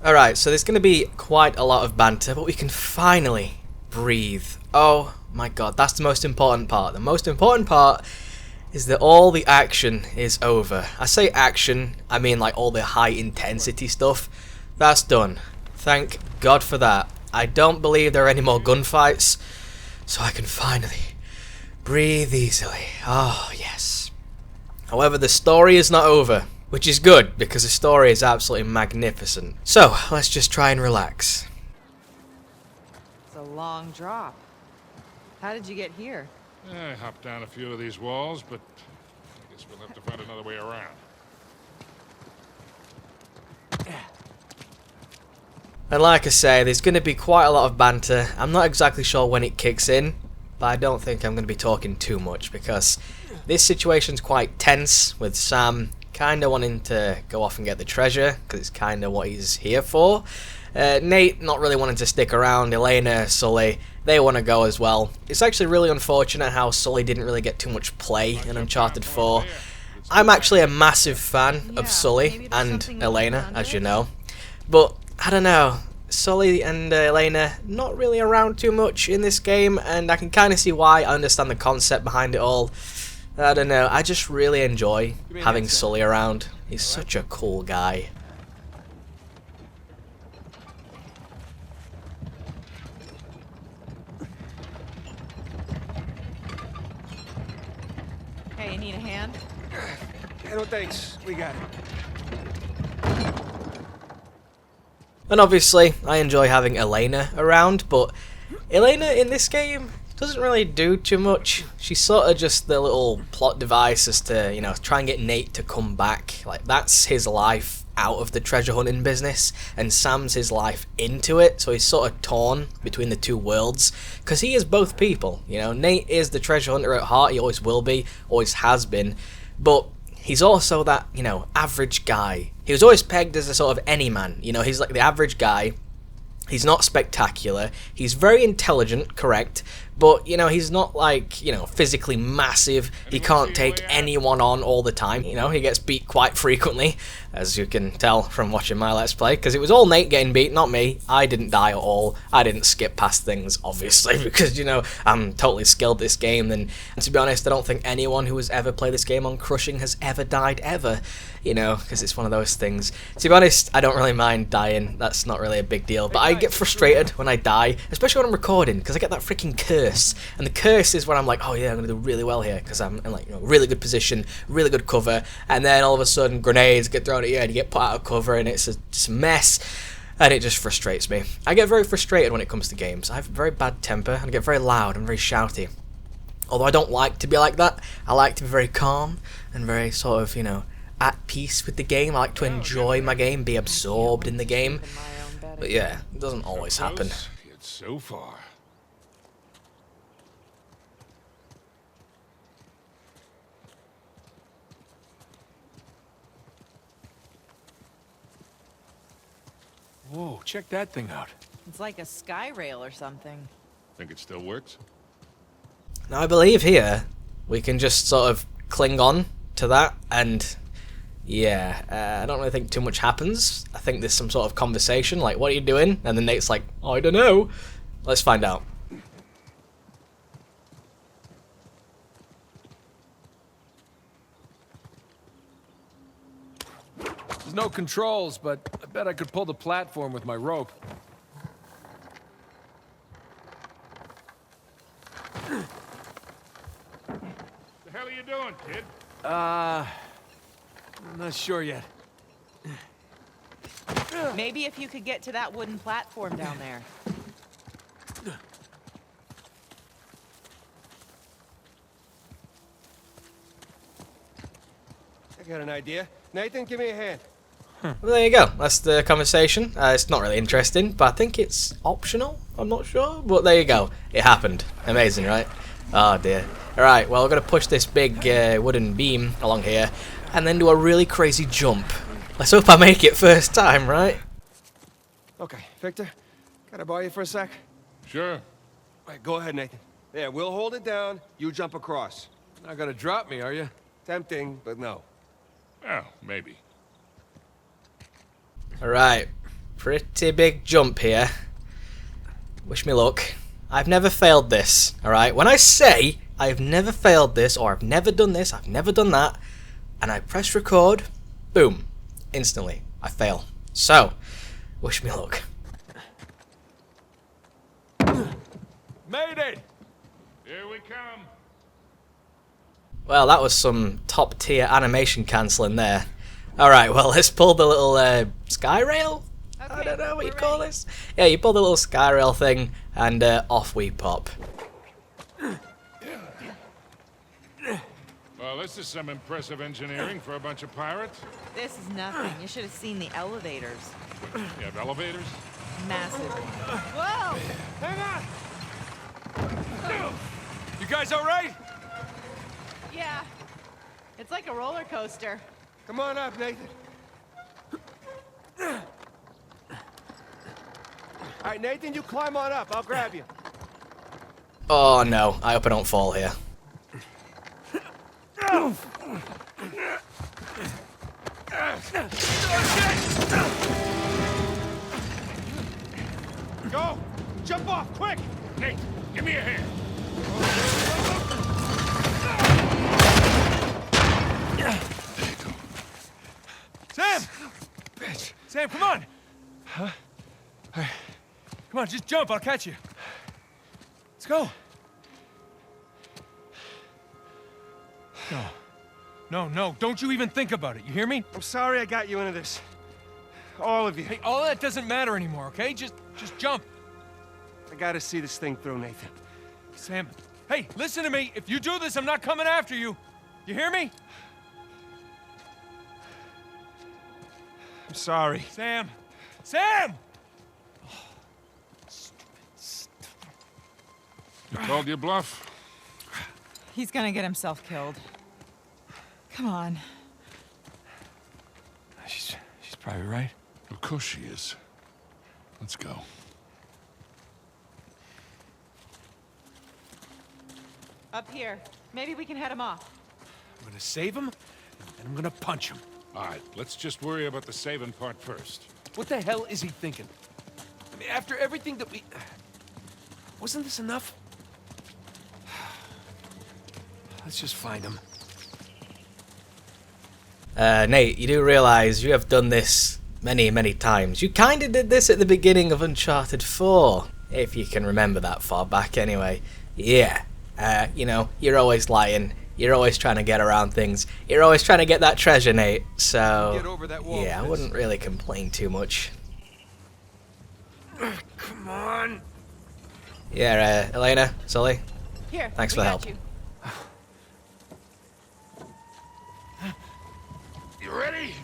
Alright, so there's going to be quite a lot of banter, but we can finally breathe. Oh my god, that's the most important part. The most important part is that all the action is over. I say action, I mean like all the high intensity stuff. That's done. Thank God for that. I don't believe there are any more gunfights, so I can finally breathe easily. Oh, yes. However, the story is not over, which is good, because the story is absolutely magnificent. So, let's just try and relax. It's a long drop. How did you get here? I hopped down a few of these walls, but I guess we'll have to find another way around. And like I say, there's going to be quite a lot of banter. I'm not exactly sure when it kicks in, but I don't think I'm going to be talking too much, because this situation's quite tense, with Sam kind of wanting to go off and get the treasure, because it's kind of what he's here for. Nate not really wanting to stick around. Elena, Sully, they want to go as well. It's actually really unfortunate how Sully didn't really get too much play in Uncharted 4. I'm actually a massive fan of Sully and Elena, as you know. But, I don't know, Sully and Elena not really around too much in this game, and I can kind of see why. I understand the concept behind it all. I don't know, I just really enjoy having Sully around. He's such a cool guy. Hey, you need a hand? Yeah, no thanks. We got it. And obviously, I enjoy having Elena around, but Elena in this game doesn't really do too much. She's sort of just the little plot device as to, you know, try and get Nate to come back. Like, that's his life out of the treasure hunting business, and Sam's his life into it, so he's sort of torn between the two worlds, because he is both people, you know. Nate is the treasure hunter at heart, he always will be, always has been, but he's also that, you know, average guy. He was always pegged as a sort of any man, you know, he's like the average guy. He's not spectacular, he's very intelligent, correct, but, you know, he's not, like, you know, physically massive, he can't take anyone on all the time, you know, he gets beat quite frequently, as you can tell from watching my Let's Play, because it was all Nate getting beat, not me. I didn't die at all, I didn't skip past things, obviously, because, you know, I'm totally skilled at this game, and to be honest, I don't think anyone who has ever played this game on Crushing has ever died, ever, you know, because it's one of those things. To be honest, I don't really mind dying, that's not really a big deal, but I get frustrated when I die, especially when I'm recording, because I get that freaking curse, and the curse is when I'm like, oh yeah, I'm going to do really well here, because I'm in, like, you know, really good position, really good cover, and then all of a sudden grenades get thrown at you and you get put out of cover and it's a mess, and it just frustrates me. I get very frustrated when it comes to games. I have a very bad temper, and I get very loud and very shouty. Although I don't like to be like that, I like to be very calm and very sort of, you know, at peace with the game. I like to enjoy my game, be absorbed in the game. But yeah, it doesn't always happen. It's so far. Whoa, check that thing out. It's like a sky rail or something. Think it still works? Now I believe here we can just sort of cling on to that, and yeah, I don't really think too much happens. I think there's some sort of conversation, like, what are you doing? And then Nate's like, oh, I don't know. Let's find out. There's no controls, but I bet I could pull the platform with my rope. The hell are you doing, kid? I'm not sure yet. Maybe if you could get to that wooden platform down there. I got an idea. Nathan, give me a hand. Well, there you go. That's the conversation. It's not really interesting, but I think it's optional. I'm not sure, but there you go. It happened. Amazing, right? Oh dear. Alright, well, we're going to push this big wooden beam along here and then do a really crazy jump. Let's hope I make it first time, right? Okay, Victor, can I borrow you for a sec? Sure. All right, go ahead, Nathan. There, we'll hold it down. You jump across. Not gonna drop me, are you? Tempting, but no. Well, maybe. Alright. pretty big jump here. Wish me luck. I've never failed this, alright? When I say I've never failed this, or I've never done this, I've never done that, and I press record, boom, instantly, I fail. So, wish me luck. Made it! Here we come. Well, that was some top tier animation cancelling there. Alright, well, let's pull the little sky rail? I Okay, don't know what you we're call ready. this. Yeah, you pull the little sky rail thing, and off we pop. Well, this is some impressive engineering for a bunch of pirates. This is nothing. You should have seen the elevators. You have elevators? Massive. Whoa! Hang on! You guys all right? Yeah. It's like a roller coaster. Come on up, Nathan. All right, Nathan, you climb on up. I'll grab you. Oh no, I hope I don't fall here. Go! Jump off, quick! Nate, give me a hand. Sam! Bitch. Sam, come on! Huh? All right. Come on, just jump. I'll catch you. Let's go. No. No, no. Don't you even think about it. You hear me? I'm sorry I got you into this. All of you. Hey, all that doesn't matter anymore, okay? Just jump. I gotta see this thing through, Nathan. Sam, hey, listen to me. If you do this, I'm not coming after you. You hear me? I'm sorry. Sam! Sam! You called your bluff? He's gonna get himself killed. Come on. She's probably right. Of course she is. Let's go. Up here. Maybe we can head him off. I'm gonna save him, and I'm gonna punch him. All right, let's just worry about the saving part first. What the hell is he thinking? I mean, after everything that we... Wasn't this enough? Let's just find him. Nate, you do realise you have done this many, many times. You kinda did this at the beginning of Uncharted 4, if you can remember that far back anyway. Yeah, you know, you're always lying. You're always trying to get around things. You're always trying to get that treasure, Nate. So, Get over that wall, yeah, I Fitz. wouldn't really complain too much. Come on. Yeah, Elena, Sully, Here. Thanks we for the got help. You. You ready?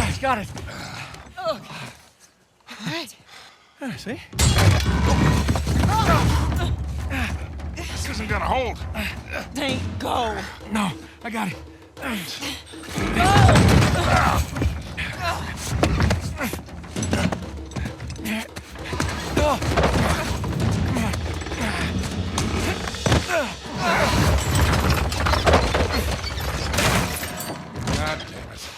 He's got it. All right. See? This isn't gonna hold. Nate, go. No, I got it. God damn it.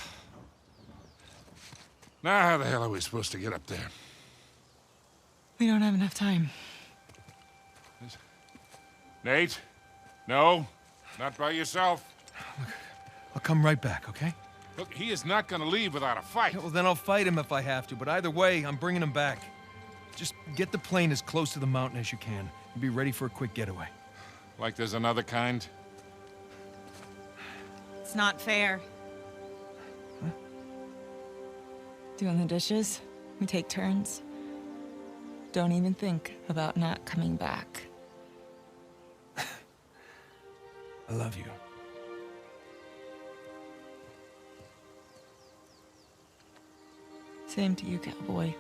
Now how the hell are we supposed to get up there? We don't have enough time. Nate? No? Not by yourself? I'll come right back, okay? Look, he is not gonna leave without a fight. Well, then I'll fight him if I have to, but either way, I'm bringing him back. Just get the plane as close to the mountain as you can, and be ready for a quick getaway. Like there's another kind? It's not fair. Doing the dishes, we take turns. Don't even think about not coming back. I love you. Same to you, cowboy.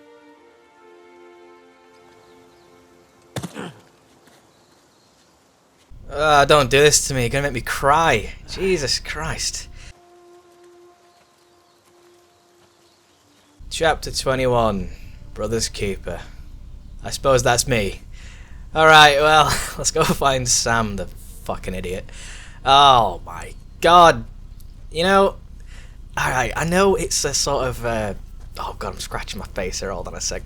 Don't do this to me. You're gonna make me cry. Jesus Christ. Chapter 21, Brother's Keeper. I suppose that's me. Alright, well, let's go find Sam, the fucking idiot. Oh my god. You know, alright, I know it's a sort of, oh god, I'm scratching my face here, hold on a sec.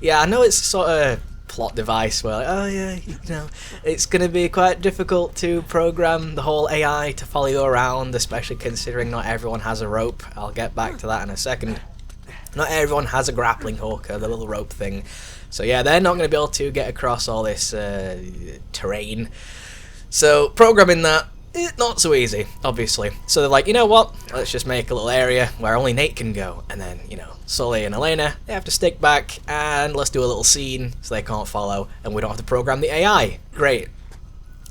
Yeah, I know it's a sort of plot device where, like, oh yeah, you know, it's going to be quite difficult to program the whole AI to follow you around, especially considering not everyone has a rope. I'll get back to that in a second. Not everyone has a grappling hook or the little rope thing. So yeah, they're not going to be able to get across all this terrain. So programming that, not so easy, obviously. So they're like, you know what, let's just make a little area where only Nate can go. And then, you know, Sully and Elena, they have to stick back and let's do a little scene so they can't follow and we don't have to program the AI. Great.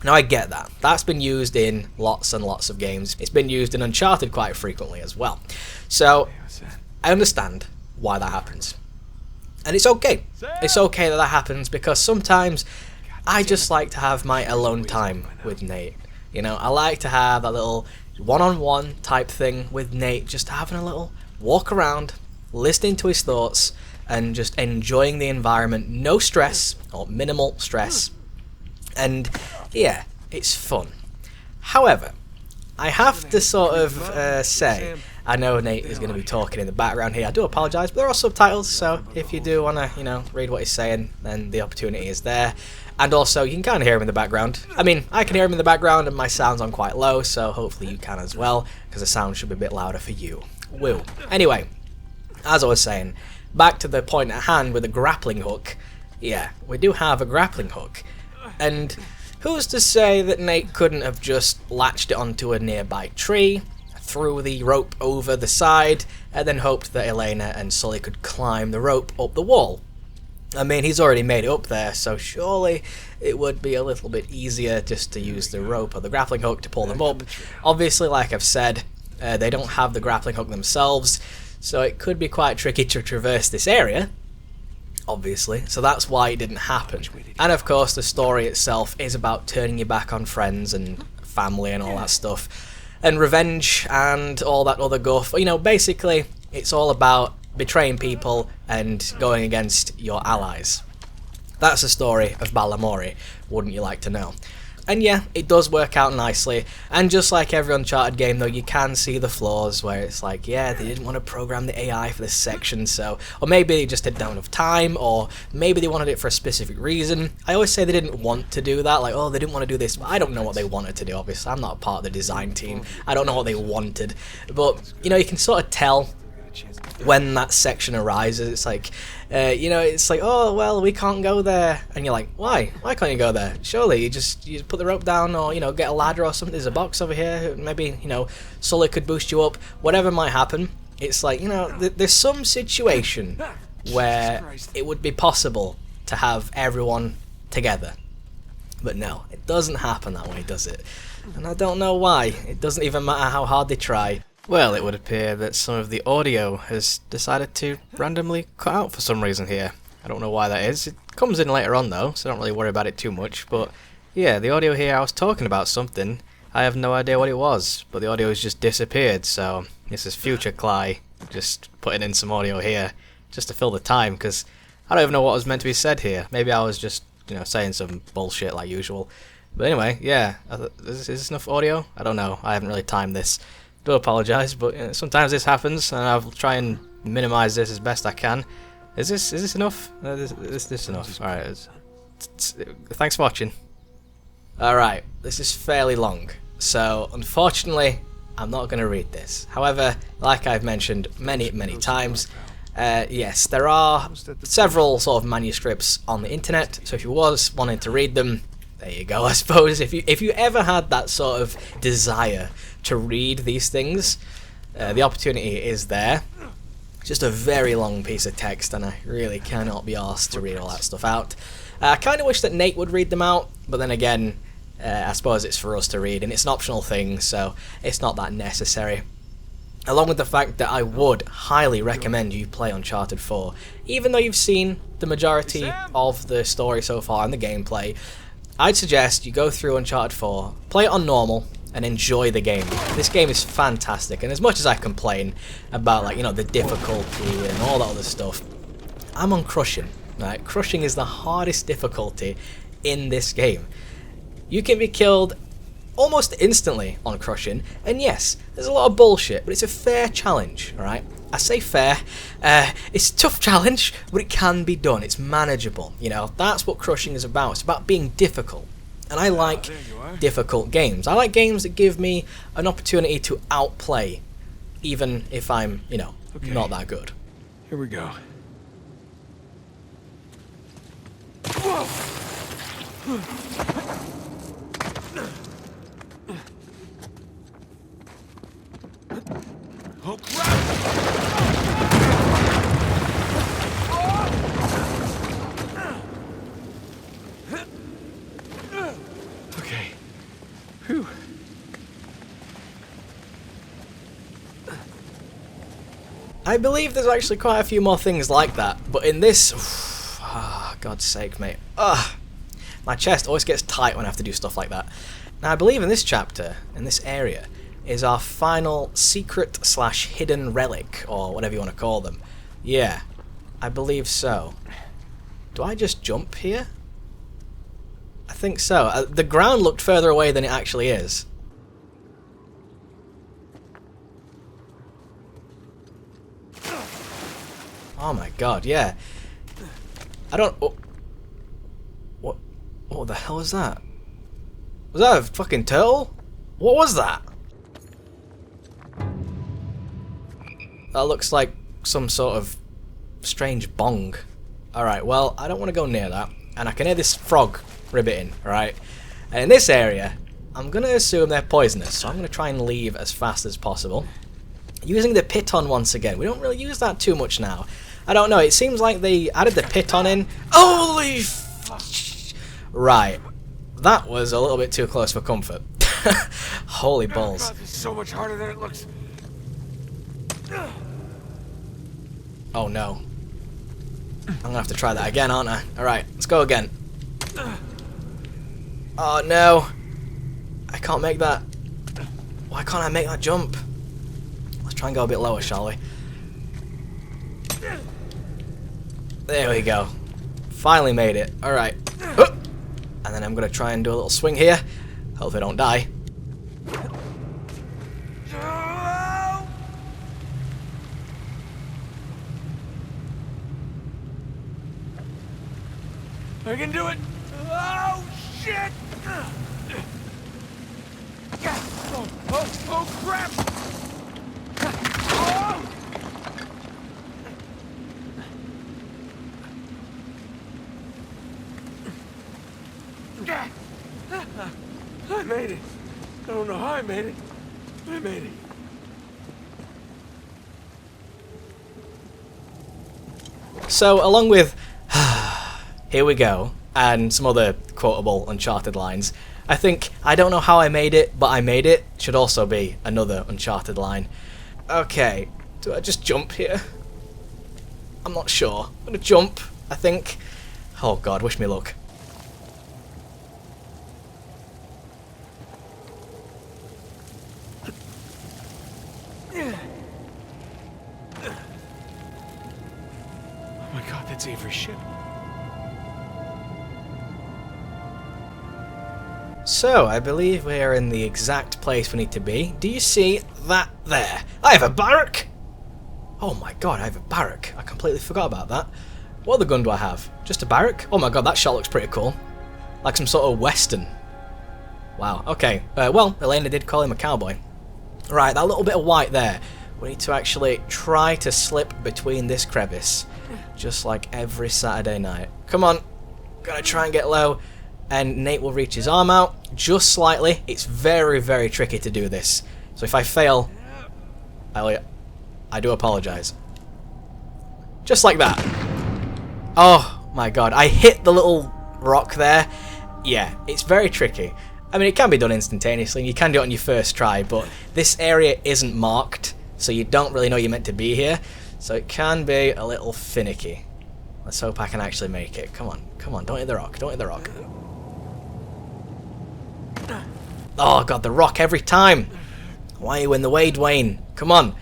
Now I get that. That's been used in lots and lots of games. It's been used in Uncharted quite frequently as well. So I understand why that happens. And it's okay. It's okay that that happens because sometimes I just like to have my alone time with Nate. You know, I like to have that little one-on-one type thing with Nate, just having a little walk around, listening to his thoughts, and just enjoying the environment. No stress, or minimal stress. And yeah, it's fun. However, I have to sort of say, I know Nate is going to be talking in the background here. I do apologise, but there are subtitles, so if you do want to, you know, read what he's saying, then the opportunity is there. And also, you can kind of hear him in the background. I mean, I can hear him in the background, and my sound's on quite low, so hopefully you can as well, because the sound should be a bit louder for you. Woo. Anyway, as I was saying, back to the point at hand with the grappling hook. Yeah, we do have a grappling hook. And who's to say that Nate couldn't have just latched it onto a nearby tree, threw the rope over the side, and then hoped that Elena and Sully could climb the rope up the wall? I mean, he's already made it up there, so surely it would be a little bit easier just to use the rope or the grappling hook to pull them up. Obviously, like I've said, they don't have the grappling hook themselves, so it could be quite tricky to traverse this area, obviously, so that's why it didn't happen. And of course, the story itself is about turning your back on friends and family and all that stuff, and revenge and all that other guff. You know, basically, it's all about betraying people and going against your allies. That's the story of Balamori, wouldn't you like to know? And yeah, it does work out nicely, and just like every Uncharted game though, you can see the flaws where it's like, yeah, they didn't want to program the AI for this section, so, or maybe they just didn't have enough time, or maybe they wanted it for a specific reason. I always say they didn't want to do that, like, oh, they didn't want to do this, but I don't know what they wanted to do, obviously. I'm not a part of the design team, I don't know what they wanted, but, you know, you can sort of tell when that section arises. It's like, you know, it's like, oh, well, we can't go there. And you're like, why? Why can't you go there? Surely you just put the rope down, or, you know, get a ladder or something. There's a box over here. Maybe, you know, Sully could boost you up. Whatever might happen. It's like, you know, there's some situation where it would be possible to have everyone together. But no, it doesn't happen that way, does it? And I don't know why. It doesn't even matter how hard they try. Well, it would appear that some of the audio has decided to randomly cut out for some reason here. I don't know why that is. It comes in later on though, so don't really worry about it too much. But yeah, the audio here, I was talking about something. I have no idea what it was, but the audio has just disappeared. So this is future Klye just putting in some audio here just to fill the time, because I don't even know what was meant to be said here. Maybe I was just, you know, saying some bullshit like usual. But anyway, yeah, is this enough audio? I don't know. I haven't really timed this. Do apologise, but sometimes this happens, and I'll try and minimise this as best I can. Is this enough? Is this enough? All right. Thanks for watching. All right, this is fairly long, so unfortunately, I'm not going to read this. However, like I've mentioned many times, yes, there are several sort of manuscripts on the internet. So if you was wanting to read them, there you go. I suppose if you ever had that sort of desire to read these things, the opportunity is there. It's just a very long piece of text, and I really cannot be arsed to read all that stuff out. I kind of wish that Nate would read them out, but then again, I suppose it's for us to read, and it's an optional thing, so it's not that necessary. Along with the fact that I would highly recommend you play Uncharted 4, even though you've seen the majority of the story so far and the gameplay. I'd suggest you go through Uncharted 4, play it on normal, and enjoy the game. This game is fantastic, and as much as I complain about, like, you know, the difficulty and all that other stuff, I'm on crushing. Right? Crushing is the hardest difficulty in this game. You can be killed almost instantly on crushing, and yes, there's a lot of bullshit, but it's a fair challenge, alright? I say fair, it's a tough challenge, but it can be done, it's manageable, you know, that's what crushing is about, it's about being difficult, and I like difficult games. I like games that give me an opportunity to outplay, even if I'm, you know, not that good. Here we go. Oh crap! Okay. Whew. I believe there's actually quite a few more things like that, but in this, God's sake, mate. My chest always gets tight when I have to do stuff like that. Now, I believe in this chapter, in this area, is our final secret / hidden relic, or whatever you want to call them. Yeah, I believe so. Do I just jump here? I think so. The ground looked further away than it actually is. Oh my god, yeah. I don't... Oh. What the hell was that? Was that a fucking turtle? What was that? That looks like some sort of strange bong. Alright, well, I don't want to go near that. And I can hear this frog ribbiting, right? And in this area, I'm going to assume they're poisonous, so I'm going to try and leave as fast as possible. Using the piton once again. We don't really use that too much now. I don't know, it seems like they added the piton in. Holy Right. That was a little bit too close for comfort. Holy balls. God, this is so much harder than it looks. Oh no. I'm gonna have to try that again, aren't I? Alright, let's go again. Oh no. I can't make that. Why can't I make that jump? Let's try and go a bit lower, shall we? There we go. Finally made it. Alright. And then I'm going to try and do a little swing here. Hope I don't die. I can do it! Oh, shit! Oh, crap! Oh! I made it. I don't know how I made it. I made it. So, along with here we go, and some other quotable Uncharted lines, I think I don't know how I made it, but I made it should also be another Uncharted line. Okay, do I just jump here? I'm not sure. I'm gonna jump, I think. Oh god, wish me luck. Oh my god, that's Avery's ship. So, I believe we are in the exact place we need to be. Do you see that there? I have a barrack! Oh my god, I have a barrack. I completely forgot about that. What other gun do I have? Just a barrack? Oh my god, that shot looks pretty cool. Like some sort of western. Wow, okay. Well, Elena did call him a cowboy. Right, that little bit of white there. We need to actually try to slip between this crevice. Just like every Saturday night. Come on. Gotta try and get low. And Nate will reach his arm out just slightly. It's very, very tricky to do this. So if I fail, I do apologise. Just like that. Oh my god, I hit the little rock there. Yeah, it's very tricky. I mean, it can be done instantaneously, and you can do it on your first try, but this area isn't marked, so you don't really know you're meant to be here. So it can be a little finicky. Let's hope I can actually make it. Come on, don't hit the rock, don't hit the rock. Oh god, the rock every time. Why are you in the way, Dwayne? Come on.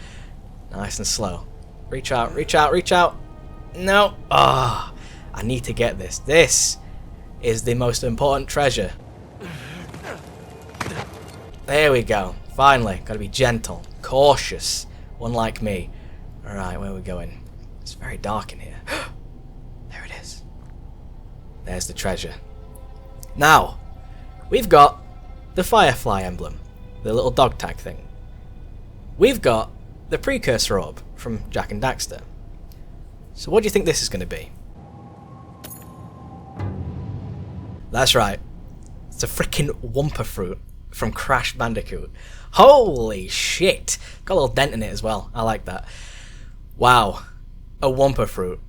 Nice and slow. Reach out, reach out, reach out. No. Ah, I need to get this. This is the most important treasure. There we go. Finally. Gotta be gentle, cautious. One like me. Alright, where are we going? It's very dark in here. There it is. There's the treasure. Now, we've got the Firefly emblem. The little dog tag thing. We've got the precursor orb from Jack and Daxter. So what do you think this is going to be? That's right. It's a freaking Wumpa fruit from Crash Bandicoot. Holy shit! Got a little dent in it as well. I like that. Wow. A Wumpa fruit.